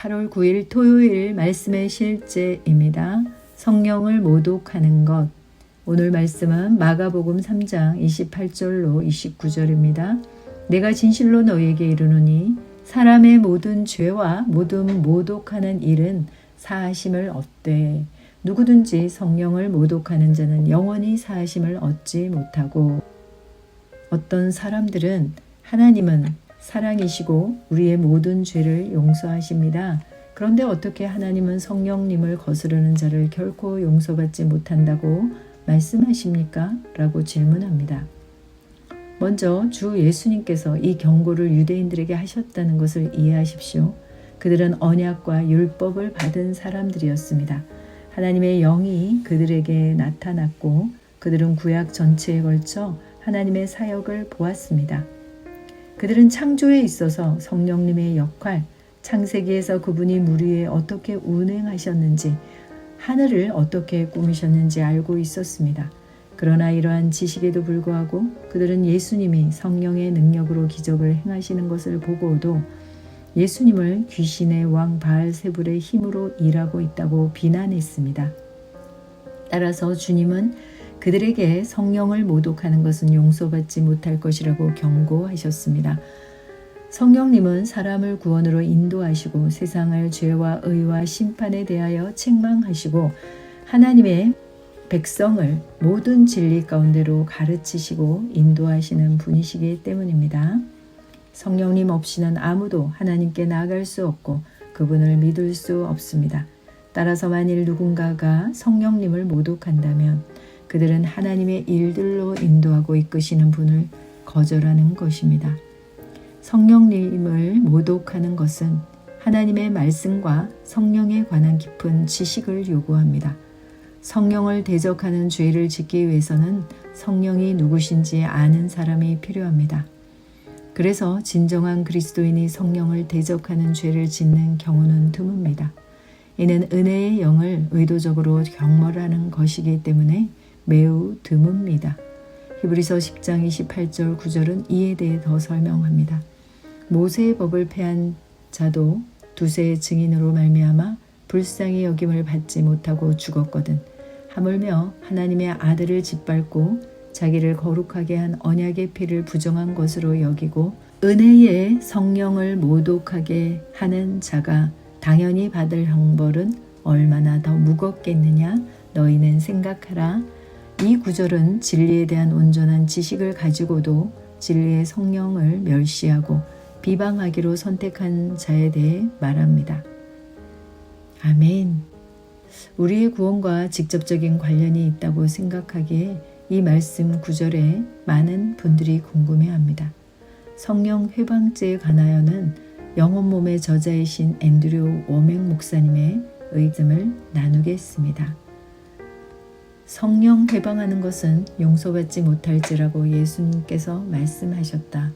8월 9일 토요일 말씀의 실제입니다. 성령을 모독하는 것. 오늘 말씀은 마가복음 3장 28절로 29절입니다. 내가 진실로 너희에게 이르노니 사람의 모든 죄와 모든 모독하는 일은 사하심을 얻되 누구든지 성령을 모독하는 자는 영원히 사하심을 얻지 못하고, 어떤 사람들은 하나님은 사랑이시고 우리의 모든 죄를 용서하십니다. 그런데 어떻게 하나님은 성령님을 거스르는 자를 결코 용서받지 못한다고 말씀하십니까? 라고 질문합니다. 먼저 주 예수님께서 이 경고를 유대인들에게 하셨다는 것을 이해하십시오. 그들은 언약과 율법을 받은 사람들이었습니다. 하나님의 영이 그들에게 나타났고 그들은 구약 전체에 걸쳐 하나님의 사역을 보았습니다. 그들은 창조에 있어서 성령님의 역할, 창세기에서 그분이 물 위에 어떻게 운행하셨는지, 하늘을 어떻게 꾸미셨는지 알고 있었습니다. 그러나 이러한 지식에도 불구하고 그들은 예수님이 성령의 능력으로 기적을 행하시는 것을 보고도 예수님을 귀신의 왕 바알세불의 힘으로 일하고 있다고 비난했습니다. 따라서 주님은 그들에게 성령을 모독하는 것은 용서받지 못할 것이라고 경고하셨습니다. 성령님은 사람을 구원으로 인도하시고 세상을 죄와 의와 심판에 대하여 책망하시고 하나님의 백성을 모든 진리 가운데로 가르치시고 인도하시는 분이시기 때문입니다. 성령님 없이는 아무도 하나님께 나아갈 수 없고 그분을 믿을 수 없습니다. 따라서 만일 누군가가 성령님을 모독한다면 그들은 하나님의 일들로 인도하고 이끄시는 분을 거절하는 것입니다. 성령님을 모독하는 것은 하나님의 말씀과 성령에 관한 깊은 지식을 요구합니다. 성령을 대적하는 죄를 짓기 위해서는 성령이 누구신지 아는 사람이 필요합니다. 그래서 진정한 그리스도인이 성령을 대적하는 죄를 짓는 경우는 드뭅니다. 이는 은혜의 영을 의도적으로 경멸하는 것이기 때문에 매우 드뭅니다. 히브리서 10장 28절 9절은 이에 대해 더 설명합니다. 모세의 법을 폐한 자도 두세의 증인으로 말미암아 불쌍히 여김을 받지 못하고 죽었거든. 하물며 하나님의 아들을 짓밟고 자기를 거룩하게 한 언약의 피를 부정한 것으로 여기고 은혜의 성령을 모독하게 하는 자가 당연히 받을 형벌은 얼마나 더 무겁겠느냐 너희는 생각하라. 이 구절은 진리에 대한 온전한 지식을 가지고도 진리의 성령을 멸시하고 비방하기로 선택한 자에 대해 말합니다. 아멘. 우리의 구원과 직접적인 관련이 있다고 생각하기에 이 말씀 구절에 많은 분들이 궁금해합니다. 성령 회방죄에 관하여는 영혼 몸의 저자이신 앤드류 워맥 목사님의 의견을 나누겠습니다. 성령 회방하는 것은 용서받지 못할지라고 예수님께서 말씀하셨다.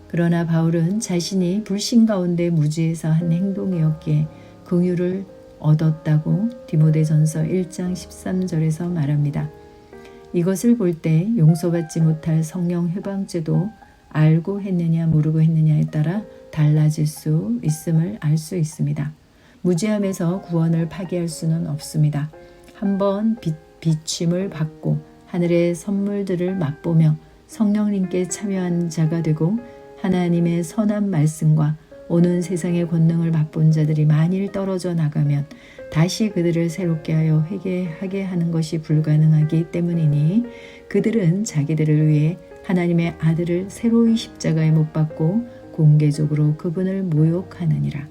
그러나 바울은 자신이 불신 가운데 무지해서 한 행동이었기에 긍휼을 얻었다고 디모데전서 1장 13절에서 말합니다. 이것을 볼 때 용서받지 못할 성령 회방죄도 알고 했느냐 모르고 했느냐에 따라 달라질 수 있음을 알 수 있습니다. 무지함에서 구원을 파기할 수는 없습니다. 한번 비침을 받고 하늘의 선물들을 맛보며 성령님께 참여한 자가 되고 하나님의 선한 말씀과 오는 세상의 권능을 맛본 자들이 만일 떨어져 나가면 다시 그들을 새롭게 하여 회개하게 하는 것이 불가능하기 때문이니 그들은 자기들을 위해 하나님의 아들을 새로이 십자가에 못 박고 공개적으로 그분을 모욕하느니라.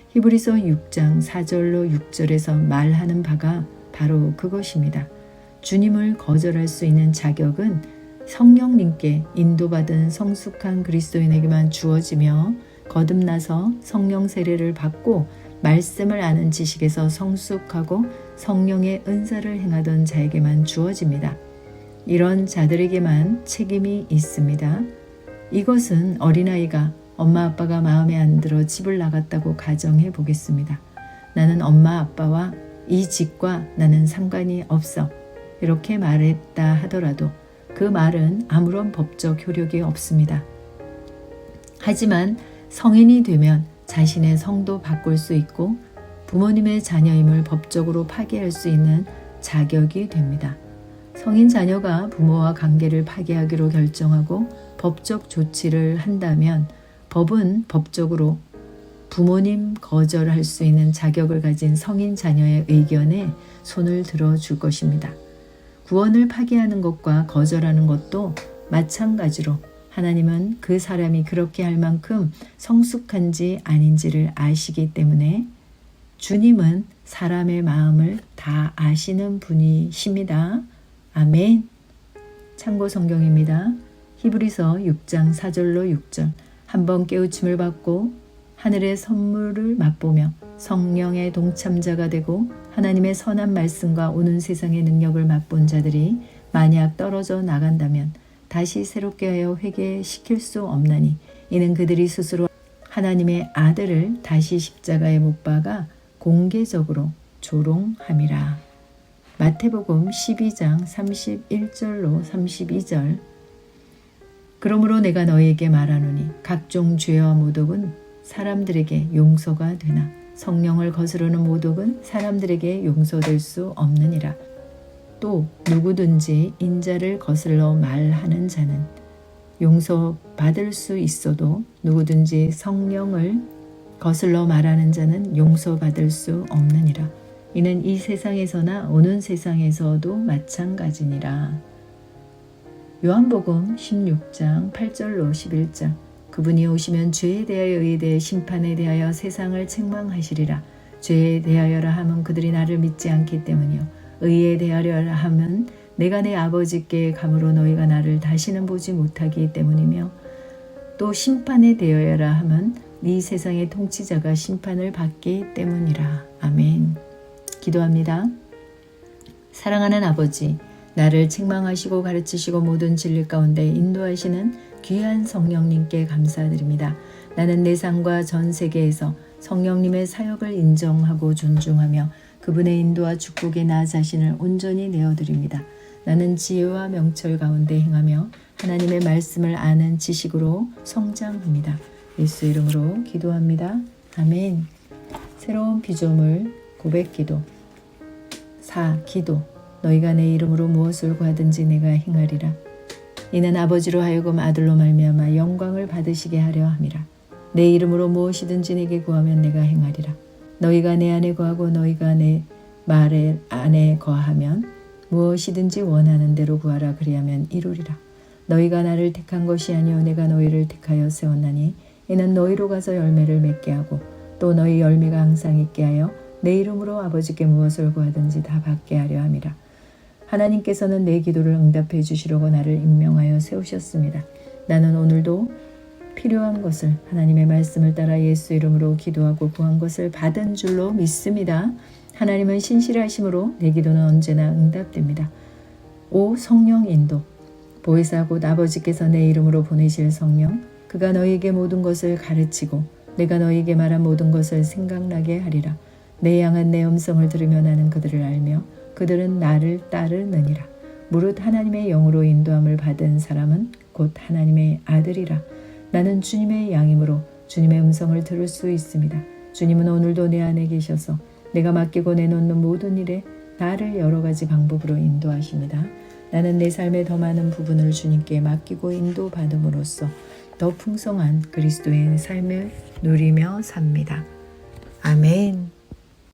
히브리서 6장 4절로 6절에서 말하는 바가 바로 그것입니다. 주님을 거절할 수 있는 자격은 성령님께 인도받은 성숙한 그리스도인에게만 주어지며 거듭나서 성령 세례를 받고 말씀을 아는 지식에서 성숙하고 성령의 은사를 행하던 자에게만 주어집니다. 이런 자들에게만 책임이 있습니다. 이것은 어린아이가 엄마 아빠가 마음에 안 들어 집을 나갔다고 가정해 보겠습니다. 나는 엄마 아빠와 이 집과 나는 상관이 없어. 이렇게 말했다 하더라도 그 말은 아무런 법적 효력이 없습니다. 하지만 성인이 되면 자신의 성도 바꿀 수 있고 부모님의 자녀임을 법적으로 파기할 수 있는 자격이 됩니다. 성인 자녀가 부모와 관계를 파기하기로 결정하고 법적 조치를 한다면 법은 법적으로 부모님 거절할 수 있는 자격을 가진 성인 자녀의 의견에 손을 들어줄 것입니다. 구원을 파기하는 것과 거절하는 것도 마찬가지로 하나님은 그 사람이 그렇게 할 만큼 성숙한지 아닌지를 아시기 때문에 주님은 사람의 마음을 다 아시는 분이십니다. 아멘. 참고 성경입니다. 히브리서 6장 4절로 6절. 한번 깨우침을 받고 하늘의 선물을 맛보며 성령의 동참자가 되고 하나님의 선한 말씀과 오는 세상의 능력을 맛본 자들이 만약 떨어져 나간다면 다시 새롭게 하여 회개시킬 수 없나니 이는 그들이 스스로 하나님의 아들을 다시 십자가에 못 박아 공개적으로 조롱함이라. 마태복음 12장 31절로 32절. 그러므로 내가 너희에게 말하노니 각종 죄와 모독은 사람들에게 용서가 되나 성령을 거스르는 모독은 사람들에게 용서될 수 없느니라. 또 누구든지 인자를 거슬러 말하는 자는 용서받을 수 있어도 누구든지 성령을 거슬러 말하는 자는 용서받을 수 없느니라. 이는 이 세상에서나 오는 세상에서도 마찬가지니라. 요한복음 16장 8절로 11절. 그분이 오시면 죄에 대하여 의에 대해 심판에 대하여 세상을 책망하시리라. 죄에 대하여라 함은 그들이 나를 믿지 않기 때문이요 의에 대하여라 함은 내가 내 아버지께 감으로 너희가 나를 다시는 보지 못하기 때문이며 또 심판에 대하여라 함은 이 세상의 통치자가 심판을 받기 때문이라. 아멘. 기도합니다. 사랑하는 아버지, 나를 책망하시고 가르치시고 모든 진리 가운데 인도하시는 귀한 성령님께 감사드립니다. 나는 내 삶과 전 세계에서 성령님의 사역을 인정하고 존중하며 그분의 인도와 축복에 나 자신을 온전히 내어드립니다. 나는 지혜와 명철 가운데 행하며 하나님의 말씀을 아는 지식으로 성장합니다. 예수 이름으로 기도합니다. 아멘. 새로운 피조물 고백기도. 4. 기도. 너희가 내 이름으로 무엇을 구하든지 내가 행하리라. 이는 아버지로 하여금 아들로 말미암아 영광을 받으시게 하려 함이라. 내 이름으로 무엇이든지 내게 구하면 내가 행하리라. 너희가 내 안에 거하고 너희가 내 말 안에 거하면 무엇이든지 원하는 대로 구하라. 그리하면 이루리라. 너희가 나를 택한 것이 아니요 내가 너희를 택하여 세웠나니 이는 너희로 가서 열매를 맺게 하고 또 너희 열매가 항상 있게 하여 내 이름으로 아버지께 무엇을 구하든지 다 받게 하려 함이라. 하나님께서는 내 기도를 응답해 주시려고 나를 임명하여 세우셨습니다. 나는 오늘도 필요한 것을 하나님의 말씀을 따라 예수 이름으로 기도하고 구한 것을 받은 줄로 믿습니다. 하나님은 신실하심으로 내 기도는 언제나 응답됩니다. 5. 성령 인도. 보혜사 곧 아버지께서 내 이름으로 보내실 성령, 그가 너희에게 모든 것을 가르치고 내가 너희에게 말한 모든 것을 생각나게 하리라. 내 양은 내 음성을 들으며 나는 그들을 알며 그들은 나를 따르느니라. 무릇 하나님의 영으로 인도함을 받은 사람은 곧 하나님의 아들이라. 나는 주님의 양이므로 주님의 음성을 들을 수 있습니다. 주님은 오늘도 내 안에 계셔서 내가 맡기고 내놓는 모든 일에 나를 여러 가지 방법으로 인도하십니다. 나는 내 삶의 더 많은 부분을 주님께 맡기고 인도받음으로써 더 풍성한 그리스도의 삶을 누리며 삽니다. 아멘.